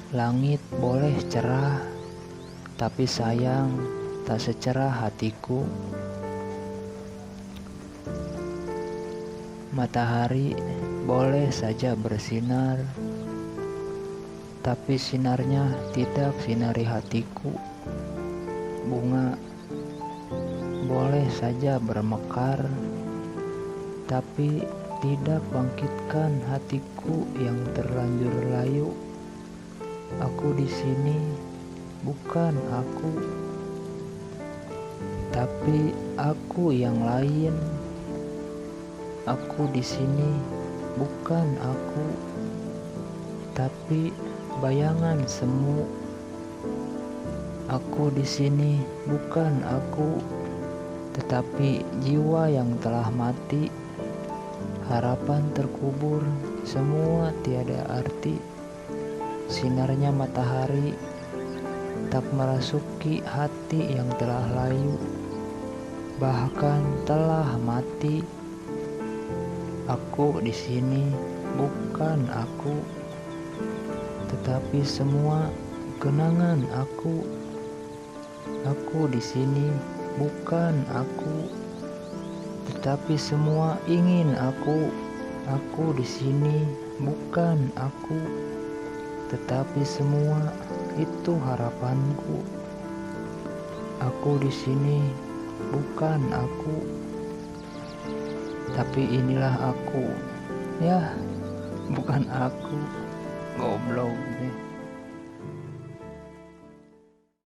Langit boleh cerah, tapi sayang tak secerah hatiku. Matahari boleh saja bersinar, tapi sinarnya tidak sinari hatiku. Bunga boleh saja bermekar, tapi tidak bangkitkan hatiku yang terlanjur layu. Aku di sini bukan aku, tapi aku yang lain. Aku di sini bukan aku, tapi bayangan semu. Aku di sini bukan aku, tetapi jiwa yang telah mati. Harapan terkubur, semua tiada arti. Sinarnya matahari tak merasuki hati yang telah layu, bahkan telah mati. Aku di sini bukan aku, tetapi semua kenangan aku. Aku di sini bukan aku, tetapi semua ingin aku. Aku di sini bukan aku, tetapi semua itu harapanku. Aku di sini bukan aku, tapi inilah aku. Ya, bukan aku. Goblok.